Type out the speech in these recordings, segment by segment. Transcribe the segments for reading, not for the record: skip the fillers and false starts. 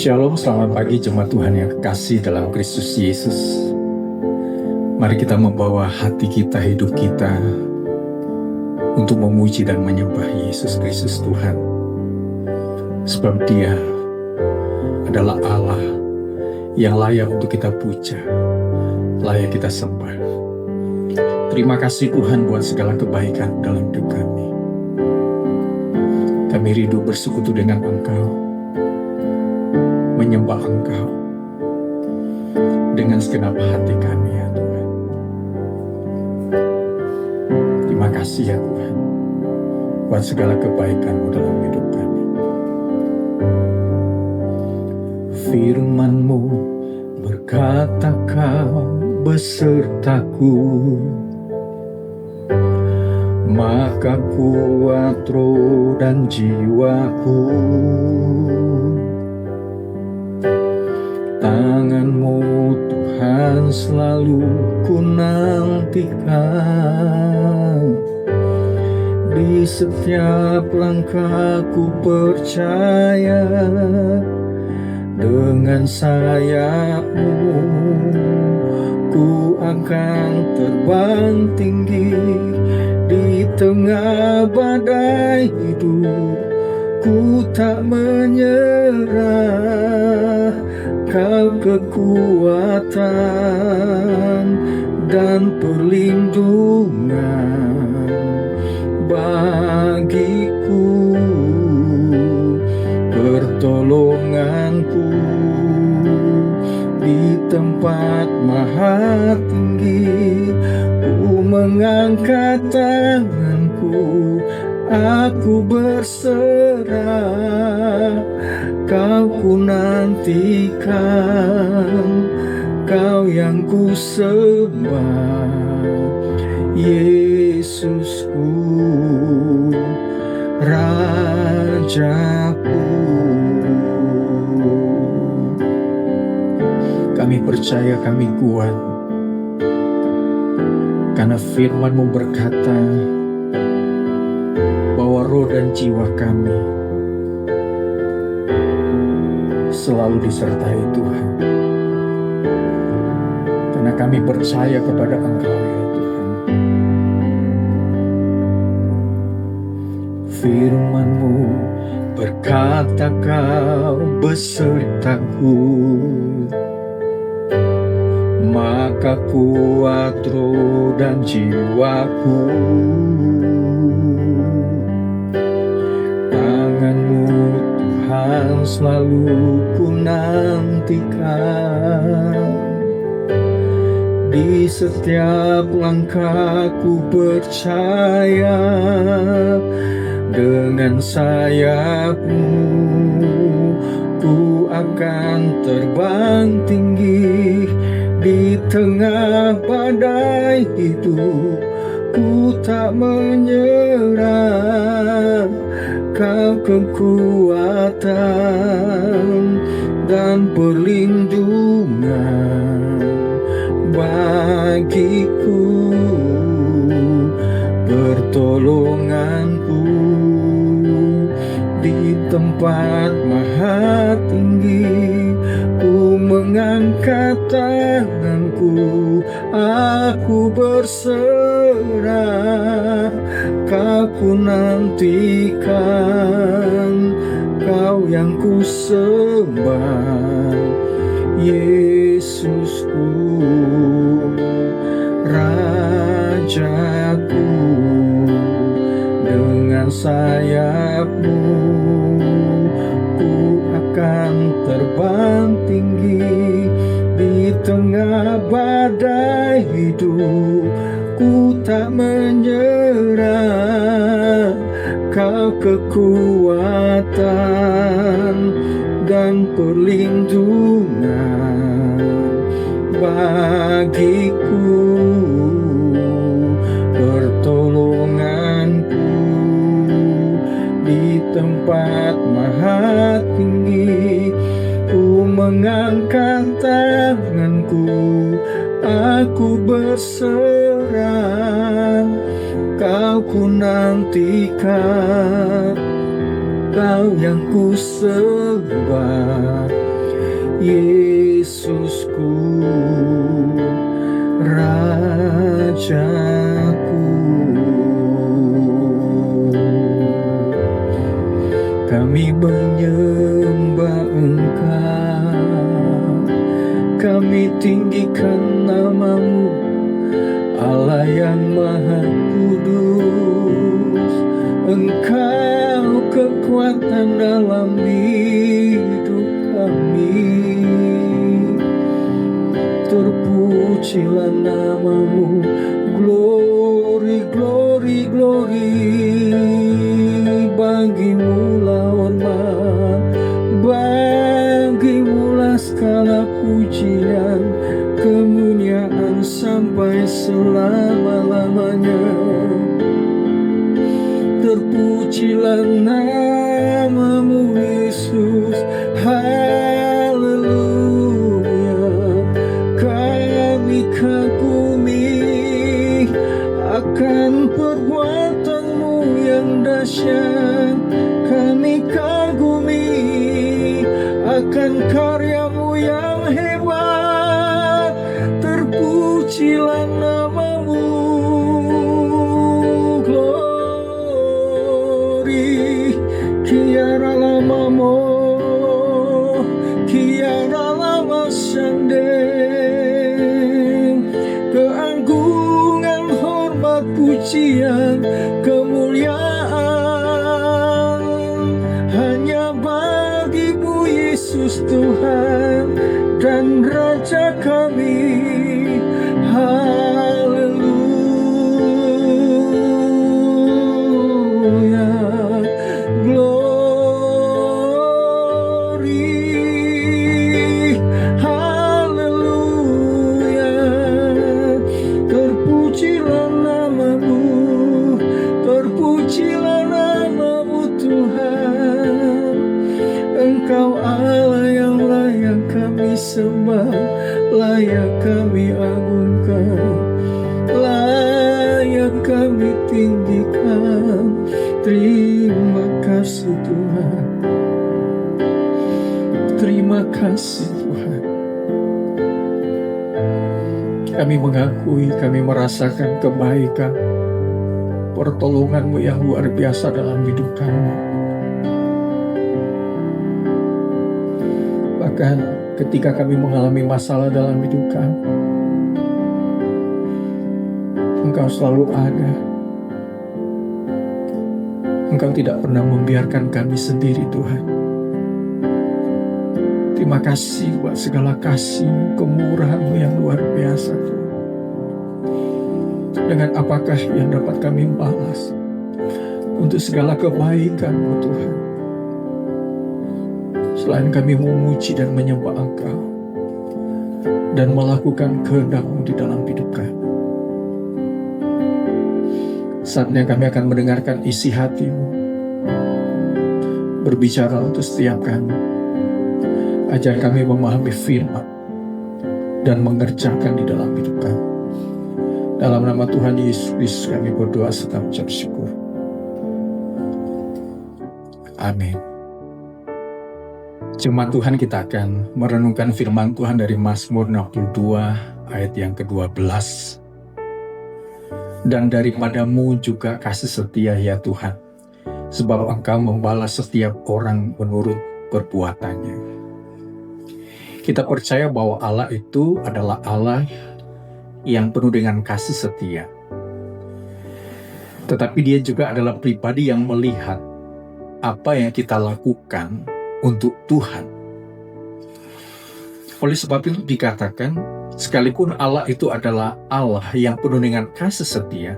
Shalom, selamat pagi jemaat Tuhan yang kekasih dalam Kristus Yesus. Mari kita membawa hati kita, hidup kita untuk memuji dan menyembah Yesus Kristus Tuhan. Sebab Dia adalah Allah yang layak untuk kita puja, layak kita sembah. Terima kasih Tuhan buat segala kebaikan dalam hidup kami. Kami rindu bersekutu dengan Engkau, menyembah Engkau dengan segenap hati kami ya Tuhan. Terima kasih ya Tuhan buat segala kebaikan-Mu dalam hidup kami. Firman-Mu berkata Kau besertaku, maka kuat roh dan jiwaku. Tangan-Mu Tuhan selalu ku nantikan, di setiap langkah ku percaya, dengan sayap-Mu ku akan terbang tinggi. Di tengah badai hidup ku tak menyerah. Kau kekuatan dan perlindungan bagiku, pertolonganku di tempat maha tinggi. Ku mengangkat tanganku, aku berserah. Kau ku nantikan, Kau yang ku sembah, Yesusku, Rajaku. Kami percaya kami kuat, karena firman-Mu berkata bahwa roh dan jiwa kami selalu disertai Tuhan. Karena kami percaya kepada Engkau ya Tuhan. Firman-Mu berkata Kau besertaku, maka kuat roh dan jiwaku. Tangan-Mu Tuhan selalu ku nantikan, di setiap langkah ku percaya, dengan sayap-Mu ku akan terbang tinggi. Di tengah badai hidup ku tak menyerah. Kau kekuatan dan perlindungan bagiku, pertolonganku di tempat maha tinggi. Ku mengangkat tanganku, aku berserah. Kau ku nantikan, Kau yang ku sembah, Yesusku, Rajaku. Dengan sayap-Mu ku akan terbang tinggi. Di tengah badai hidup ku tak menyerah. Kau kekuatan dan perlindungan bagiku, pertolonganku di tempat maha tinggi. Ku mengangkat tanganku, aku berserah. Kau ku nantikan, Kau yang ku sembah, Yesusku, Rajaku. Kami menyembah Engkau, kami tinggikan nama-Mu, Allah yang Maha Kudus. Engkau kekuatan dalam hidup kami. Terpujilah nama-Mu, glory, glory, glory. Bagi-Mu lah hormat, bagi-Mu lah segala pujian, kemuliaan sampai selama-lamanya. Terpujilah nama-Mu Yesus, haleluya. Kami kagumi akan perbuatan-Mu yang dahsyat, kami kagumi akan karya-Mu yang hebat. Terpujilah nama-Mu, glory. Kiara lama mo, kiara lama sandeng. Keagungan, hormat, pujian, kemuliaan hanya bagi-Mu Yesus, Tuhan dan Raja kami. Haleluya, glory, haleluya. Terpujilah nama-Mu, terpujilah nama-Mu Tuhan. Engkau Allah yang layak kami sembah, layak kami agungkan, layak kami tinggikan. Terima kasih Tuhan, terima kasih Tuhan. Kami mengakui, kami merasakan kebaikan, pertolongan-Mu yang luar biasa dalam hidup kami. Bahkan ketika kami mengalami masalah dalam hidup kami, Engkau selalu ada. Engkau tidak pernah membiarkan kami sendiri, Tuhan. Terima kasih buat segala kasih, kemurahan-Mu yang luar biasa, Tuhan. Dengan apakah yang dapat kami balas untuk segala kebaikan-Mu, Tuhan, selain kami memuji dan menyembah Engkau dan melakukan kehendak-Mu di dalam hidup kami. Saatnya kami akan mendengarkan isi hati-Mu, berbicara untuk setiap kami. Ajar kami memahami firman dan mengerjakan di dalam hidup kami. Dalam nama Tuhan Yesus Kristus kami berdoa serta mengucap syukur. Amin. Jemaat Tuhan, kita akan merenungkan firman Tuhan dari Mazmur 62 ayat yang ke-12. Dan daripada-Mu juga kasih setia ya Tuhan, sebab Engkau membalas setiap orang menurut perbuatannya. Kita percaya bahwa Allah itu adalah Allah yang penuh dengan kasih setia. Tetapi Dia juga adalah pribadi yang melihat apa yang kita lakukan untuk Tuhan. Oleh sebab itu dikatakan, sekalipun Allah itu adalah Allah yang penuh dengan kasih setia,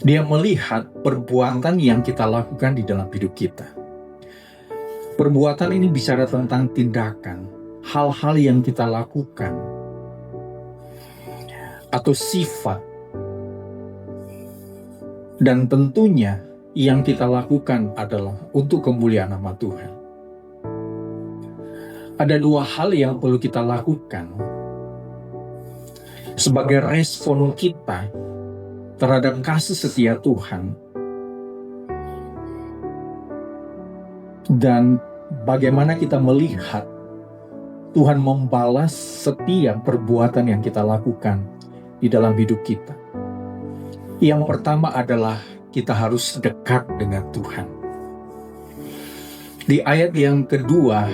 Dia melihat perbuatan yang kita lakukan di dalam hidup kita. Perbuatan ini bicara tentang tindakan, hal-hal yang kita lakukan, atau sifat. Dan tentunya yang kita lakukan adalah untuk kemuliaan nama Tuhan. Ada dua hal yang perlu kita lakukan sebagai respon kita terhadap kasih setia Tuhan, dan bagaimana kita melihat Tuhan membalas setiap perbuatan yang kita lakukan di dalam hidup kita. Yang pertama adalah kita harus dekat dengan Tuhan. Di ayat yang kedua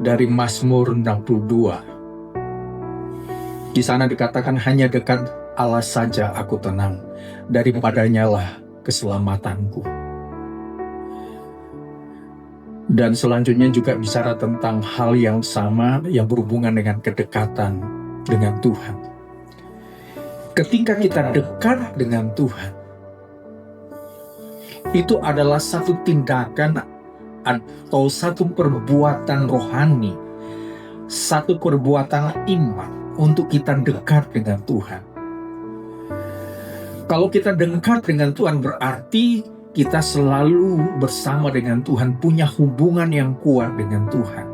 dari Mazmur 62, di sana dikatakan, hanya dekat Allah saja aku tenang, daripadanya lah keselamatanku. Dan selanjutnya juga bicara tentang hal yang sama yang berhubungan dengan kedekatan dengan Tuhan. Ketika kita dekat dengan Tuhan, itu adalah satu tindakan atau satu perbuatan rohani, satu perbuatan iman untuk kita dekat dengan Tuhan. Kalau kita dekat dengan Tuhan berarti kita selalu bersama dengan Tuhan, punya hubungan yang kuat dengan Tuhan.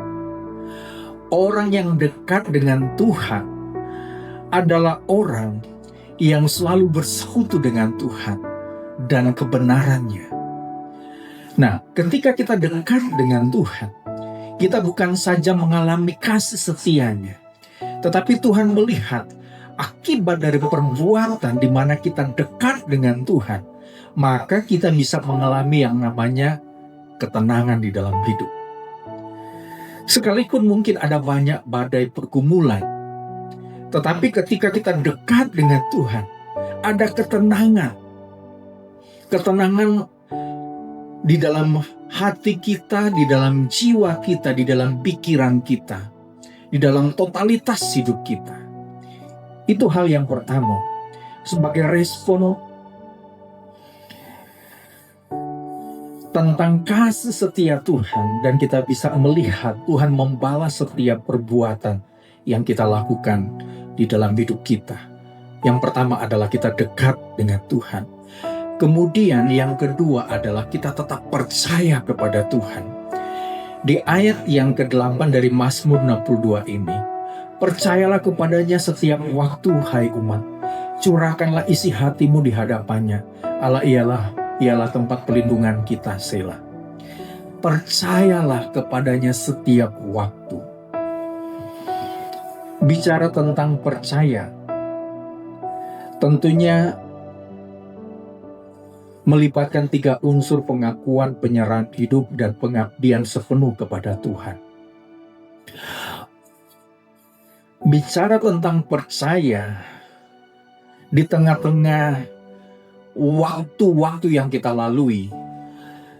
Orang yang dekat dengan Tuhan adalah orang yang selalu bersekutu dengan Tuhan dan kebenarannya. Nah, ketika kita dekat dengan Tuhan, kita bukan saja mengalami kasih setianya, tetapi Tuhan melihat akibat dari perbuatan di mana kita dekat dengan Tuhan, maka kita bisa mengalami yang namanya ketenangan di dalam hidup. Sekalipun mungkin ada banyak badai pergumulan, tetapi ketika kita dekat dengan Tuhan, ada ketenangan. Ketenangan di dalam hati kita, di dalam jiwa kita, di dalam pikiran kita, di dalam totalitas hidup kita. Itu hal yang pertama, sebagai respon tentang kasih setia Tuhan, dan kita bisa melihat Tuhan membalas setiap perbuatan yang kita lakukan di dalam hidup kita. Yang pertama adalah kita dekat dengan Tuhan. Kemudian yang kedua adalah kita tetap percaya kepada Tuhan. Di ayat yang ke-8 dari Mazmur 62 ini, percayalah kepadanya setiap waktu, hai umat. Curahkanlah isi hatimu di hadapannya. Allah ialah tempat pelindungan kita, Selah. Percayalah kepadanya setiap waktu. Bicara tentang percaya, tentunya melibatkan 3 unsur: pengakuan, penyerahan hidup, dan pengabdian sepenuh kepada Tuhan. Bicara tentang percaya, di tengah-tengah waktu-waktu yang kita lalui,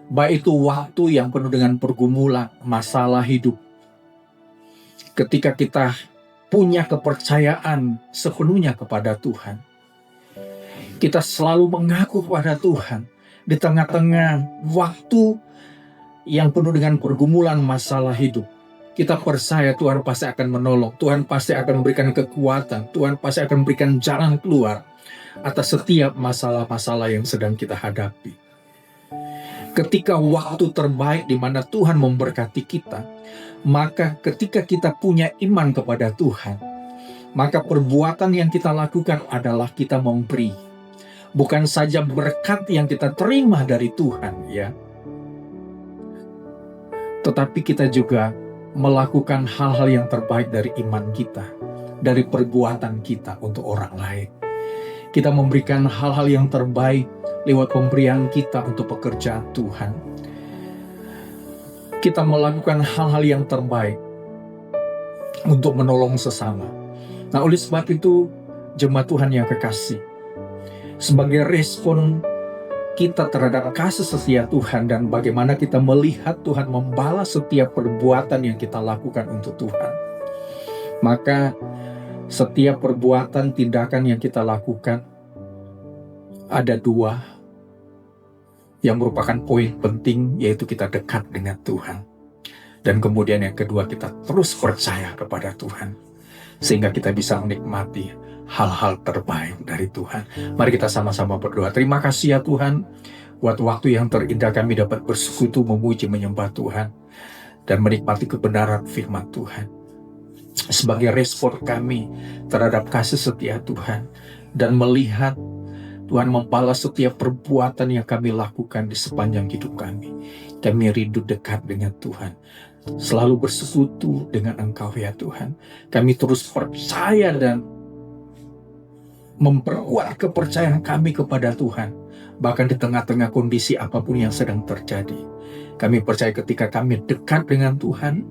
baik itu waktu yang penuh dengan pergumulan, masalah hidup, ketika kita punya kepercayaan sepenuhnya kepada Tuhan, kita selalu mengaku kepada Tuhan di tengah-tengah waktu yang penuh dengan pergumulan masalah hidup. Kita percaya Tuhan pasti akan menolong, Tuhan pasti akan memberikan kekuatan, Tuhan pasti akan memberikan jalan keluar atas setiap masalah-masalah yang sedang kita hadapi. Ketika waktu terbaik di mana Tuhan memberkati kita, maka ketika kita punya iman kepada Tuhan, maka perbuatan yang kita lakukan adalah kita memberi. Bukan saja berkat yang kita terima dari Tuhan, ya, tetapi kita juga melakukan hal-hal yang terbaik dari iman kita, dari perbuatan kita untuk orang lain. Kita memberikan hal-hal yang terbaik lewat pemberian kita untuk pekerjaan Tuhan. Kita melakukan hal-hal yang terbaik untuk menolong sesama. Nah, oleh sebab itu, jemaat Tuhan yang kekasih, sebagai respon kita terhadap kasih setia Tuhan dan bagaimana kita melihat Tuhan membalas setiap perbuatan yang kita lakukan untuk Tuhan, maka setiap perbuatan, tindakan yang kita lakukan, ada 2 yang merupakan poin penting, yaitu kita dekat dengan Tuhan. Dan kemudian yang kedua, kita terus percaya kepada Tuhan, sehingga kita bisa menikmati hal-hal terbaik dari Tuhan. Mari kita sama-sama berdoa. Terima kasih ya Tuhan, buat waktu yang terindah kami dapat bersekutu, memuji, menyembah Tuhan, dan menikmati kebenaran firman Tuhan. Sebagai respon kami terhadap kasih setia Tuhan, dan melihat Tuhan membalas setiap perbuatan yang kami lakukan di sepanjang hidup kami. Kami rindu dekat dengan Tuhan. selalu bersekutu dengan Engkau ya Tuhan. Kami terus percaya dan memperkuat kepercayaan kami kepada Tuhan, bahkan di tengah-tengah kondisi apapun yang sedang terjadi. Kami percaya ketika kami dekat dengan Tuhan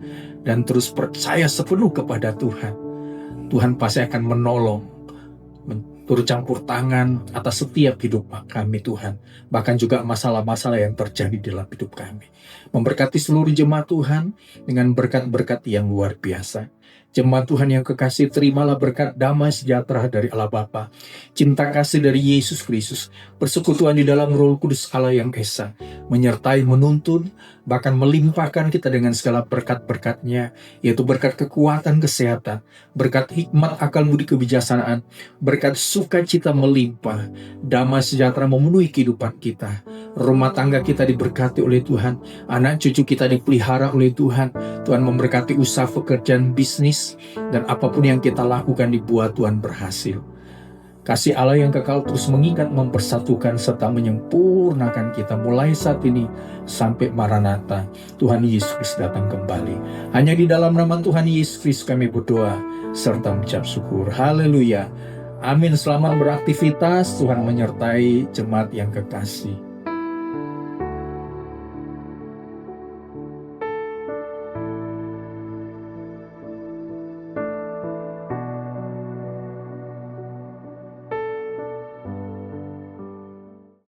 dan terus percaya sepenuh kepada Tuhan, Tuhan pasti akan menolong, turut campur tangan atas setiap hidup kami Tuhan, bahkan juga masalah-masalah yang terjadi dalam hidup kami. Memberkati seluruh jemaat Tuhan dengan berkat-berkat yang luar biasa. Jemaat Tuhan yang kekasih, terimalah berkat damai sejahtera dari Allah Bapa, cinta kasih dari Yesus Kristus, persekutuan di dalam Roh Kudus Allah yang Esa, menyertai, menuntun, bahkan melimpahkan kita dengan segala berkat-berkat-Nya, yaitu berkat kekuatan kesehatan, berkat hikmat akal budi kebijaksanaan, berkat sukacita melimpah, damai sejahtera memenuhi kehidupan kita. Rumah tangga kita diberkati oleh Tuhan, anak cucu kita dipelihara oleh Tuhan. Tuhan memberkati usaha pekerjaan bisnis, dan apapun yang kita lakukan dibuat Tuhan berhasil. Kasih Allah yang kekal terus mengikat, mempersatukan, serta menyempurnakan kita mulai saat ini sampai Maranatha, Tuhan Yesus Kristus datang kembali. Hanya di dalam nama Tuhan Yesus Kristus kami berdoa serta mengucap syukur. Haleluya. Amin. Selamat beraktivitas. Tuhan menyertai jemaat yang kekasih.